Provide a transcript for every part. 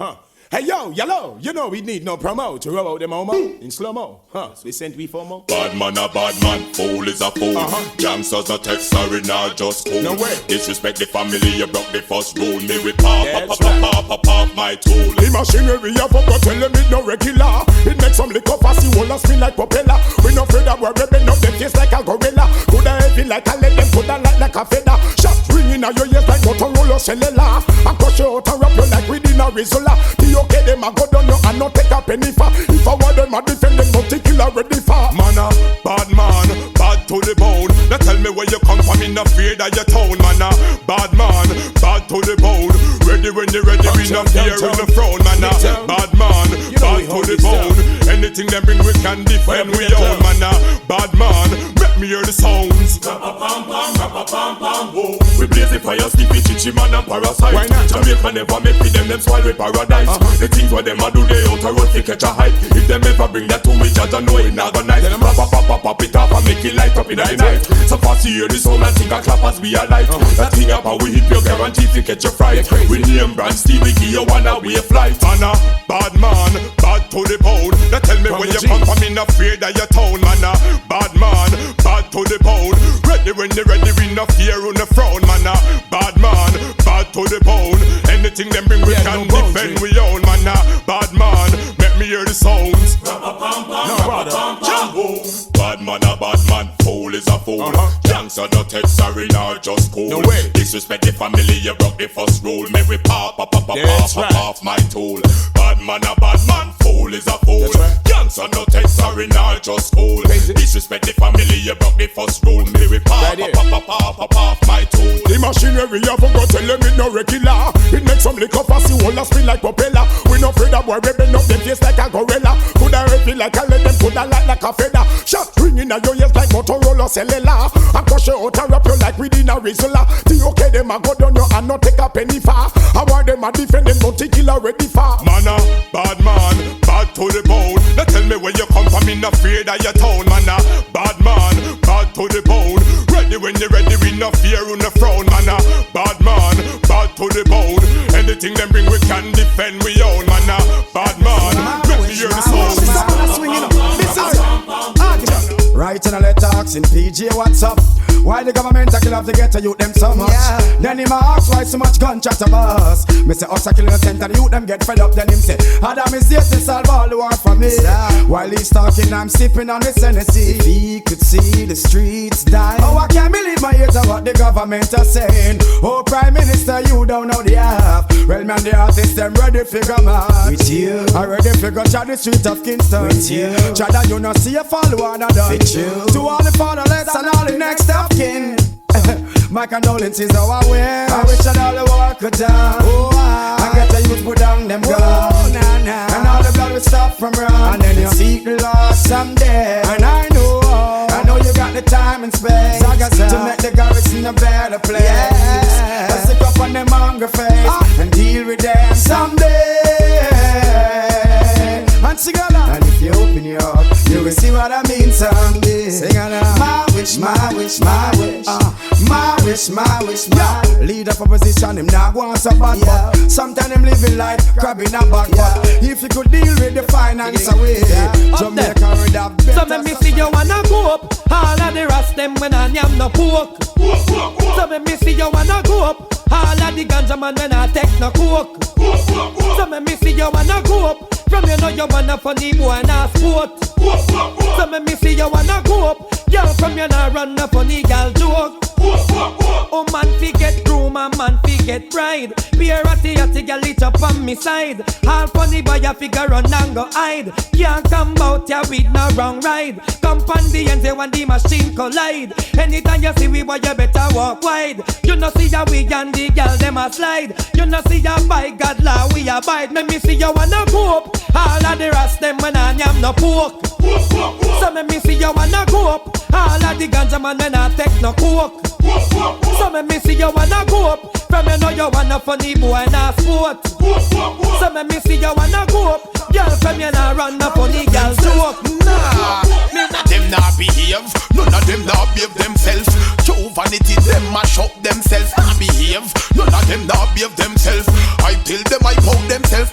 Hey yo, yellow, you know we need no promo to roll out them homo in slow-mo. We sent we for more. Bad man a bad man, fool is a fool. Gangsters a text, sorry, nah, just cool. No way. Disrespect the family, you broke the first rule. Me with pop my tool. The machinery I forgot tell them it no regular. It makes some liquor fussy, wall a spin like propeller. We no afraid that we're ripping up them face like a gorilla. Coulda heavy like a lead, them coulda like a feather. Shots ringing out your ears like Motorola cellular. I crush you out and wrap you like within a Rizzola. Okay, them a go down you and not take a penny for. If I want them a defend them, but they kill already for. Man a bad man, bad to the bone. Now tell me where you come from, in the fear of your town. Man a bad man, bad to the bone. Ready when you're ready, we not fear in the throne. Man a bad man, bad to the bone. Anything them bring we can defend we own. Man a bad man, make me hear the sounds. We blaze the fire, sleepy chichi man and parasite. Jamaica never make with them spoil with paradise. The things what them a do, they out a road to catch a hype. If them ever bring that to me, judge I know it not go nice. Pop it up and make it light up in the night. So fast you hear the sound and think a clap as we are light. That thing up and we hit your guarantee to catch a fright. We name brand Steve, we give you one away flight. Man a bad man, bad to the bone. Now tell me where you come from, in the fear that your town. Man a bad man, bad to the bone. Ready when you're ready, we no fear on the throne. Man a bad man, bad to the bone. Anything them bring we can defend we own. Man a bad man, make me hear the sounds. Bad man a bad man, fool is a fool. Gangster no text, sorry, nah, just cool. No way. Disrespect the family, you broke the first rule. May we pop off my tool. Bad man a bad man, fool is a fool. Gangster no text, sorry, nah, just cool. Disrespect the family, you broke the first rule. May we pop off my tool. The machinery I forgot tell them it no regular. It makes some liquor fussy, wall a spin like propeller. We no afraid that we're ripping up them face like a gorilla. Coulda heavy like a lead, them coulda like a feather. Shot ringing out your ears like Motorola cellular. I crush you out and wrap you like within a Rizzola. Okay, them a go down you and not take a penny for. I want them a defend them, but they kill already for. Man a bad man, bad to the bone. Now tell me where you come from, in the fear of your town. Man a bad man, bad to the bone. Ready when you're ready, we no fear on the throne. Man a bad man, bad to the bone. Anything them bring we can defend we own. Man a bad man, let me hear the sound. Right in a letter asking PJ what's up. Why the government a kill off to get to youth them so much? Then him a ask why so much gun chat a bust. Me say us a kill innocent and the youth them get fed up. Then him say Adam is here to solve all the war for me. While he's talking I'm sipping on this Hennessy. If he could see the streets die. Oh I can't believe my ears of what the government are saying. Oh Prime Minister you don't know the half. Well man the artists them ready figure man. With you I ready figure chat the street of Kingston. With you chat that you not see a follow another. To all the fatherless and all the next of kin. My condolences how I win. I wish that all the war could down. I get the youth put down them guns. And all the blood will stop from run. And then you seek the Lord someday. And I know you got the time and space to make the garrison a better place. Let's stick up on them hungry face and deal with them someday. And together, and if you open your heart, you will see what I mean someday. Sing along. My wish, my wish, my wish. My wish, my wish, my wish. Lead up opposition, him not want so bad, but sometimes him living like crab in a bag. If you could deal with the finance away, Jamaica would have better. So let me see you wanna go up. All of the rest them when I am no pork. So let me see you wanna go up. All of the ganja man when I take no coke. So let me see you wanna go up. From you know you wanna funny boy and a sport. So let me see you wanna go up. Girl from you nah run a funny girl joke. Oh man fi get groom and man fi get bride. Be a ratty girl it up on me side. All funny boy a figure run and go hide. Can't come out ya with no wrong ride. Come on the end when the machine collide. Anytime you see we boy you better walk wide. You know see ya we and the girl them a slide. You know see ya by God law we abide. Let me see you wanna go up. All of the rest them when I am no pork. So let me see you wanna go up. All of the ganja man when I take no coke. So let me see you wanna go up. From you know you wanna funny boy and a sport. So let me see you wanna go up. Girl from you nah run a funny girl joke. Nah, none of them nah behave. None of them nah behave themselves. True vanity them mash up themselves. Nah behave. None of them nah behave themselves. I tell them I pound themselves.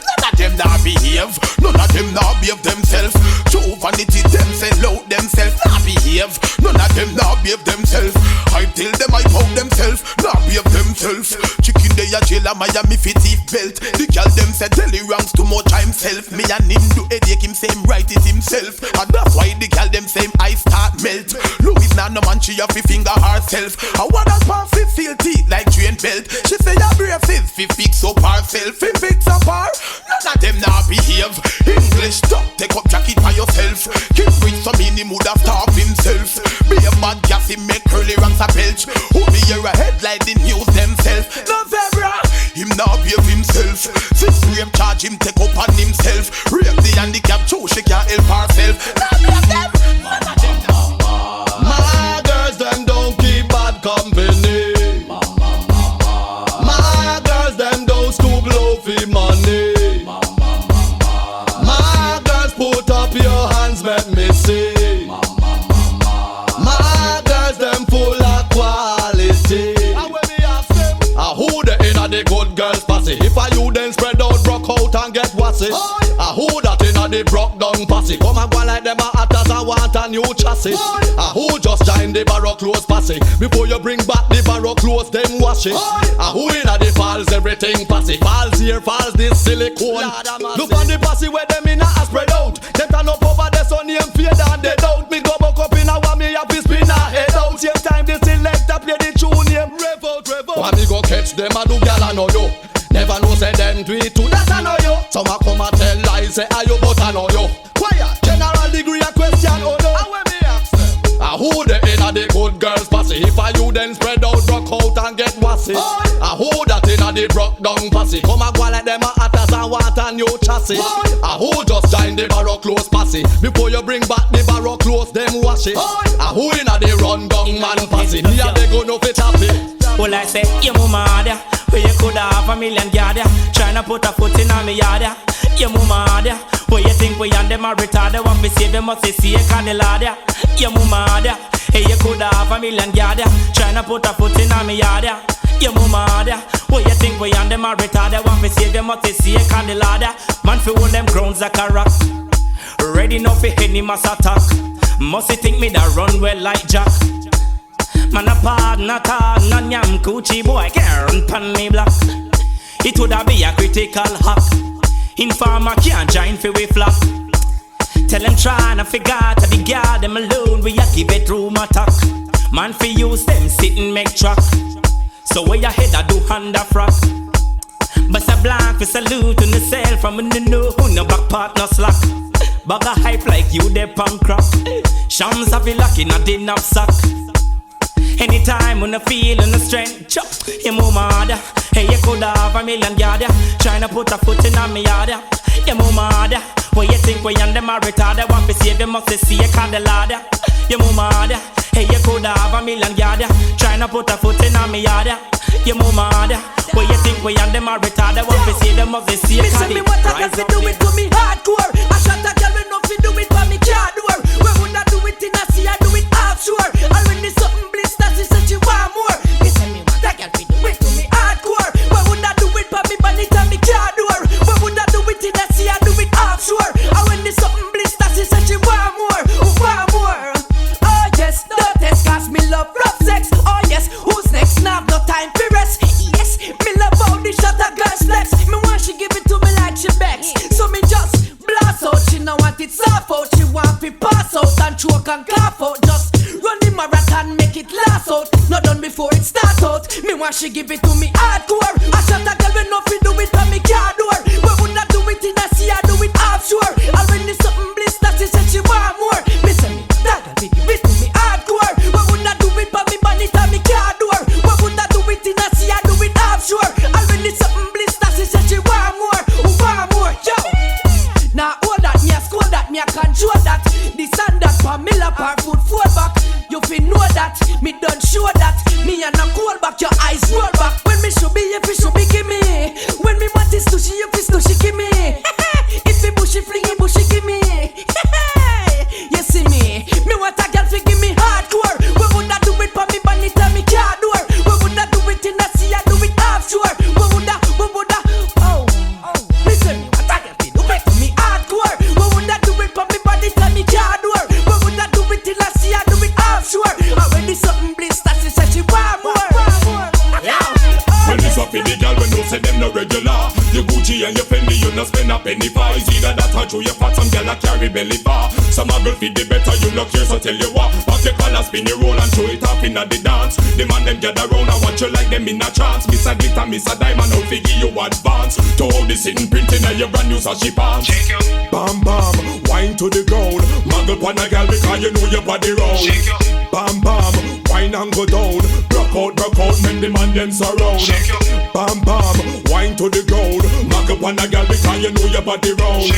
them not behave. None of them not behave themselves. True vanity them sell out themselves. Not behave. None of them not behave themselves. I tell them I poke themselves. Not behave themselves. Chicken they a jail a Miami fit thief belt. The girl them say tell he ranks too much himself. Me and him do headache him same right it himself. And that's why the girl them same I start melt. Louis now no man she have to finger herself. I want that man fit seal teeth like train belt. She say ya brave sis fi fix up herself. Fi fix up her. None of them not behave. English talk take up jacket by yourself. Keep rich some in him would have starved himself. Be a bad gas him make curly ranks a belch. Who be here a headline the news themself. No zebra. Him not behave himself. Since rape charge him take up on himself. Rape the handicap too she can't help herself. Not behave them. None of them not. My girls them don't keep bad company. My girls them don't stoop low for money. My girls put up your hands, let me see. My girls them full of quality. Who the inna the good girls passy? If I you then spread out, broke out and get wassy. Who that inna the broke down passy? Come and go like them a hatters and want a new chassis. Who just join the barrow clothes passy? Before you bring back the barrow clothes, them wash it. Who inna the falls, everything passy? Falls here, falls this silicone. Look on the passy where them inna a spread out. Them turn up over the sun name fade and they doubt. Me go buck up inna one me have to spin a head out. Same time the selector play the tune name rev out, rev out. When me go catch them a do gal I know you. Never know say them do it too, that I know you. Some a come and tell lies say are you but I know you. Quiet, general degree a question oh no. And when me ask them, who the inna the good girls passy? If I you then spread out, broke out and get wassy. Who that inna the broke down passy? Come and go like them a hatters and want a new chassis. Who just join the barrow clothes passy? Before you bring back the barrow clothes, them wash it. Who inna the run down man passy? Me a they go no fit happy. Well I say, your mama there, where you could have a million yard there, tryna put a foot in on me yard there. Your mama there, where you think we and them are retarded, want me save them must see a candela there. Your mama there, hey you could have a million yard there, tryna put a foot in on me yard there. Your mama there, where you think we and them are retarded, want me save them must see a candela there. Man fi hold them crowns like a rock, ready now fi any mass attack. Must you think me that run well like Jack? Man a pardon a tag, no nyam coochie boy can't run pan me block. It woulda be a critical hack. Informer can't join fi we flop. Tell them tryna figure out the girl them alone. We a give it room attack. Man fi use them sit and make track. So where your head a do under frack. Bust a blank fi salute on the cell from in the know who no back part no slack. Bag a hype like you de punk crack. Shams have you lucky not the knapsack. Anytime when I feel in the strength, chop, your mama there. Hey, you could have a million yard there, tryna put a foot in on me yard there. Your mama there, where you think we and them are retarded, want to save them must see a candela there. Your mama there, hey, you could have a million yard there, tryna put a foot in on me yard there. Your mama there, where you think we and them are retarded, want to save them must see a candela. Me what I can do it to me hardcore. I shot a girl when nothing do it for me can't do her. Where would I do it in a sea? I do it offshore. Or when there's something bliss that she said she want more. Me say me what I can do it to me hardcore. Where would I do it for me bunny and me can't do her? Where would I do it in a sea? I do it offshore. Or when there's something bliss that she said she want more. Want more. Oh yes, no test cause me love rough sex. Oh yes, who's next? Now have no time for rest. Yes, me love how the shot a girl's flex. Me want she give it to me like she begs. So me just blast out. She know want it soft out. She want to pass out and choke and cough out. Just run the marathon, make it last out. Not done before it start out. Me want she give it to me hardcore. I shot a girl when nothing do it for me can't do her. Where would I do it in a sea? I do it offshore. I'll when there's something bliss that she said she want more. Me say me that girl be give it to me hardcore. Where would I do it for me bunny and me can't do her? Where would I do it in a sea? I do it offshore. I'll when there's something bliss that she said she want more. Want more, yo. Now all that me a score that me a control that. This and that Pamela par foot fall back. You fi know that me done show that. Me and a call back your eyes roll back. When me should be if you should be give me. When me want is to see if you money, you no spend a penny for. It's either that or through your fat, some gyal a carry belly bar. Some a girl feed the better, you no care, so tell you what. Pop your collar, spin your roll and throw it off inna the dance. The man them gather round and watch you like them in a trance. Miss a glitter, miss a diamond, out fi give you advance. To all the sitting printing and your brand new sashi pants. Bam bam, wine to the ground. Muggle pon a gal because you know your body round. Bam bam, wine and go down. Broke out, make the man them surround. Bam bam, wine to the ground. Muggle pon a gal because you know your body round.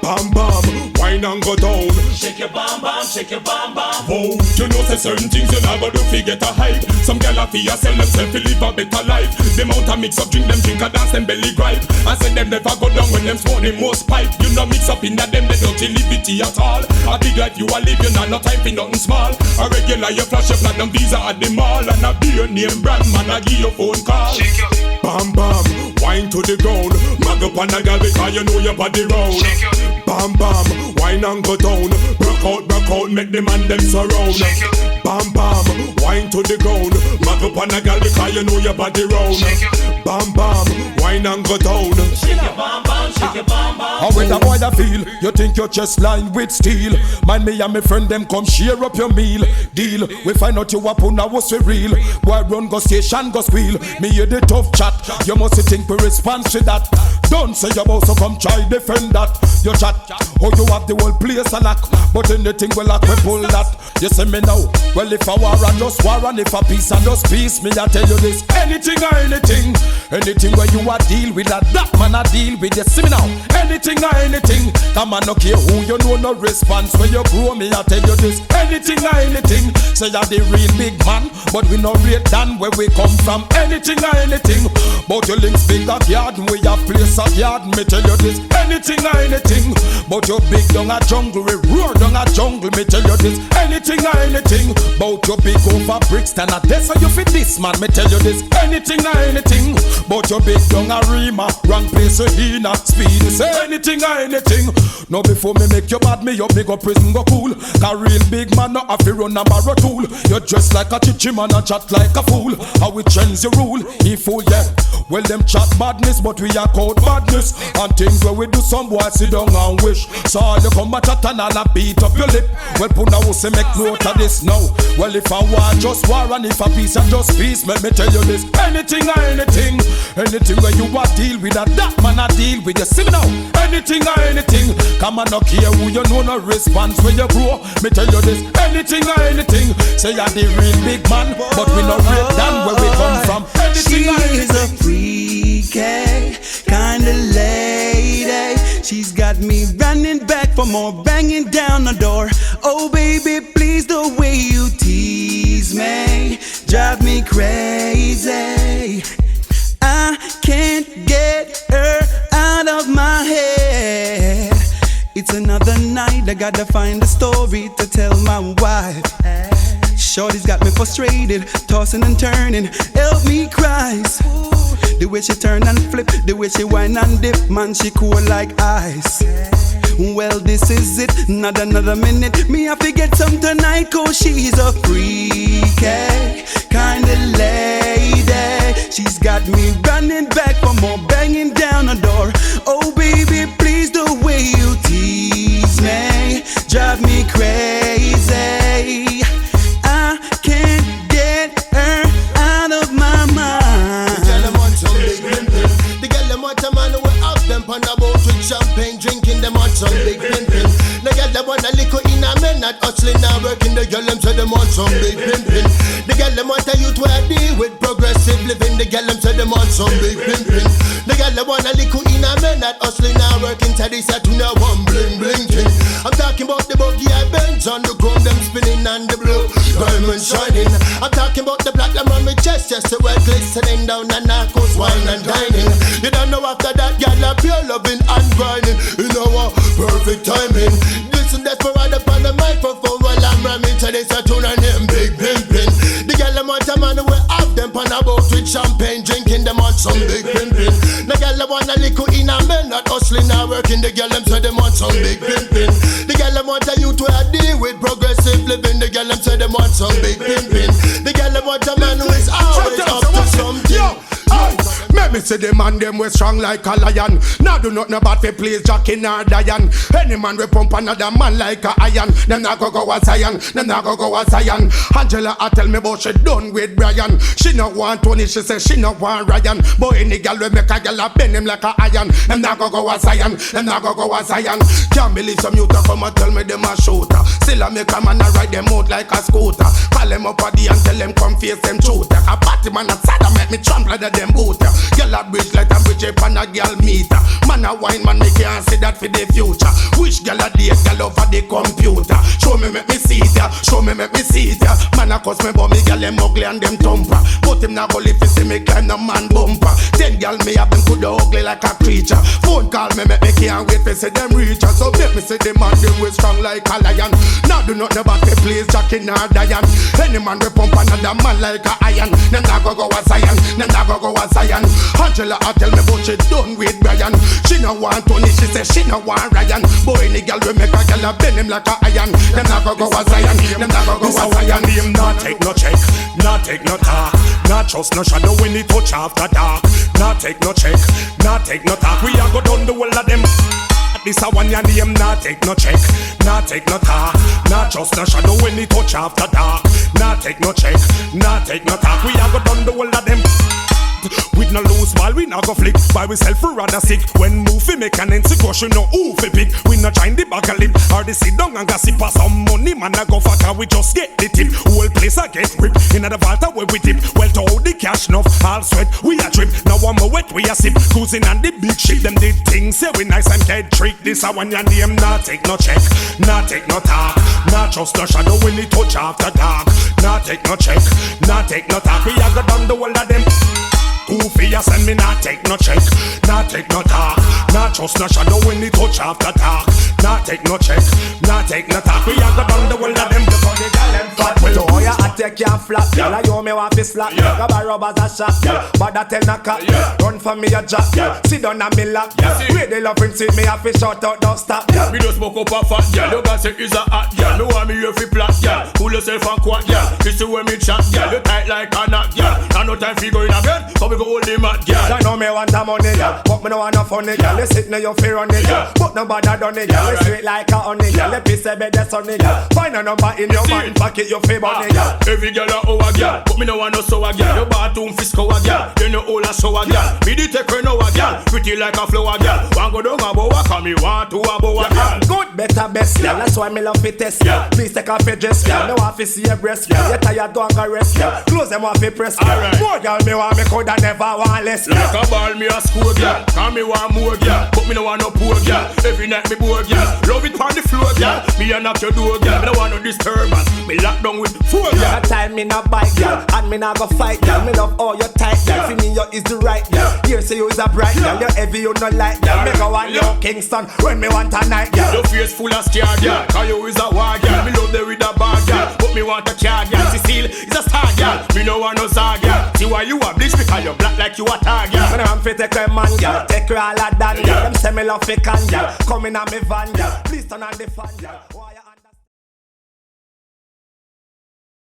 Bam bam, wine and go down. Shake your bam bam, shake your bam bam. Whoa, you know say certain things you never do fi get a hype. Some gal a fi sell themself fi live a better life. Them out a mix up drink, them drink a dance, them belly gripe. And say them never go down when them smoke the most pipe. You no mix up in that them, they don't liberty at all. A big life you a live, you not no time for nothing small. A regular you flash your platinum visa at the mall. And a beer name brand man a give your phone call. Bam bam, wine to the ground. Mag up on a gal because you know your body round. Bam bam, wine and go down. Broke out, make the man them surround. Bam bam, wine to the ground. Mag up on a gal because you know your body round. Bam bam, wine and go down. Shake your bam bam, shake your bam bam. How with a boy that feel, you think your chest lined with steel. Man, me and my friend them come share up your meal. Deal, we find out you up on a was real. Boy run go station, go squeal. Me hear the tough chat, you must think we respond to that. Don't say you about so come try defend that. You chat, oh you have the whole place a lock. But anything we lock, we pull that. You say me now, well if a war and just war and if a peace and just peace. Me I tell you this, anything or anything. Anything where you a deal with that man a deal with. You see me now, anything or anything. Come on, no care who you know, no response. When you grow me I tell you this, anything or anything. Say you're the real big man, but we no rate than where we come from. Anything or anything. But your links big a yard, we have place a yard. Me tell you this, anything or anything. But your big down a jungle, we roar down a jungle. Me tell you this, anything or anything. But your big over Brixton a death, so you fit this man. Me tell you this, anything or anything. But your big down a Rima, wrong place a Hina. Speed say anything or anything. No before me make you bad, me up, me go prison go cool. Cause real big man no have to run a barrow tool. You dress like a chichi man and chat like a fool. How we change the rule, he fool yeah. Well them chat badness, but we are called badness. And things where we do some boy sit down and wish. So you come a chat and all a beat up your lip. Well put now say make note of this now. Well if I war just war and if a peace and just peace. Let me tell you this, anything or anything. Anything where you a deal with that man a deal with. You see me now, anything or anything. Come on, no care who you know, no response when you grow. Me tell you this, anything or anything. Say you're the real big man, but we no rate than where we come from. Anything or anything. She's a freaky kind of lady. She's got me running back for more, banging down the door. Oh baby, please, the way you tease me drive me crazy. I can't get her out of my head. It's another night, I gotta find a story to tell my wife. Shorty's got me frustrated, tossing and turning, help me cries. The way she turn and flip, the way she whine and dip, man she cool like ice. Well this is it, not another minute, me have to get some tonight. Cause she's a freaky kind of lady. She's got me running back for more, banging down the door. Oh baby please, the way you tease me drive me crazy. I can't get her out of my mind. The girl them want some big pimpin'. The girl them want a man who will have them on a boat with champagne drinking. Them want some big pimpin'. The girl them want a liquor in a man not hustling not working. The girl them say them want some big pimpin'. The girl them want a youth where I deal with progressive living. The girl them say them want some big pimpin'. The girl them want a liquor in a man not hustling not working. So they say to no one bling bling thing. I'm talking about the buggy I Benz on the chrome, them spinning and the blue diamond shining. I'm talking about the black lamb on my chest, just the well glistening down the narcos, wine and dining. You don't know after that, girl, I pure loving and grinding. You know what? Perfect timing. Listen, desperate upon the microphone while I'm ramming to this tune and them big pimpin'. The girl them want a man who will have them on a boat with champagne drinking. Them want some big pimpin'. The girl them want a liquor in a man not hustling not working. The girl them say them want some big pimpin'. The girl them want a youth where I deal with progressive living. The girl them say them want some big pimpin'. The girl them want a man who is always up to something. Make Me see the man them we strong like a lion. Now do not know about fi please Jackie nor Diane. Any man we pump another man like a iron. Them not go a Zion, them not go a Zion. Angela I tell me about she done with Brian. She no want Tony, she say she no want Ryan. But any girl we make a girl a bend him like a iron. Them not go a Zion, them not go a Zion. Can't believe some youth come and tell me them a shooter. Still I make a man a ride them out like a scooter. Call them up a day and tell them come face them shooter. A party man outside and make me trample under them booter. Girl a bridge like a bridge up on a girl meter. Man a wine man, me can't see that for the future. Which girl a date girl over the computer? Show me make me see it ya, show me make me see it ya. Man a cuss me but me girl them ugly and them thumper. But him not go live to see me climb the man bumper. 10 girl me have them coulda ugly like a creature. Phone call me make me can't wait to see them reach. So make me see the man them we strong like a lion. Now do not never to please Jackie nor Diane. Any man we pump another man like a iron. Them not go a Zion, them not go a Zion. Angela I tell me but she done with Brian. She no want Tony, she say she no want Ryan. Boy any girl we make a girl a bend him like a iron. Them not go a Zion, them not go a Zion. Him not take no check, not take no talk, not trust no shadow when he touch after dark. Not take no check, not take no talk. We a go down the whole of them. This a one your name, not take no check, not take no talk, not trust no shadow when he touch after dark. Not take no check, not take no talk. We a go down the whole of them. With no loose ball, we not go flick. By we self rather sick. When move fi make an NC crush, you know who fi pick. We not trying the bag a lip. Or the sit down and gossip. For some money, man a go fuck. We just get the tip. Whole place a get ripped. In the vault where we dip. Well to all the cash enough. All sweat, we a trip. Now one more wet, we a sip. Cruising on the big ship. Them did things, say we nice and get trick. This a one your name, not take no check. Not take no talk. Not trust no shadow when it touch after dark. Not take no check. Not take no talk. We a go down the whole of them. Goofy, you send me not take no check, not take no talk, not trust no shadow when it touch after dark. Not take no check, not take no talk. We have to done the whole of them. The girl them fat. Well, oh yeah, I take your flap. Girl, I you me want to slap. Grab a rubbers a shot. But that tell no cop. Run for me a job. Sit down and me lap. Where the love see me have to shout out, don't stop. Me just smoke up a fat girl. You got say is a hot girl. No want me here fi flat girl. Pull yourself and quack girl. This is where me chat girl. You tight like a knot girl. And no time fi go in a bed. So we go hold the mat girl. I know me want a money girl, but me no want no funny girl. You sit now you fear on it girl, but nobody done it girl. You sweet like a honey girl. You piss a bed that's sunny girl. Find a number in your man pocket, you feel money girl. Every girl a hoe a girl, but me no want no sour girl. Your bathroom fisco a girl, you know all a shower girl. Me the take her now a girl, pretty like a flower girl. Want go down a boa, cause me want to a boa girl. Good, better, best girl. That's why me love fit test girl. Please take off your dress girl. Me want to see your breast girl. You tired, don't go rest girl. Close them off your press girl. More girl me want, me coulda never want less girl. Like a ball me a score girl, cause me want more girl. But me no want no poor girl. Every night me bored girl. Love it on the floor girl. Me a knock your door girl. Me no want no disturbance. Me lock down with 4 girl. That time me not bite girl, and me not go fight girl. Me love all your tight girl. For me you is the right girl. Here say you is a bright girl. You heavy you no light girl. Me go on your Kingston when me want a night girl. Your face full of scar girl, cause you is a war girl. Me love the with a bar girl, but me want a car girl. Cecile is a star girl. Me no want no star girl. See why you a bleach because you black like you a tar girl. Me no want fi take her man girl, take her all a dan girl. Them say me love fi can girl. Come in a me van girl. Please turn on the fan girl.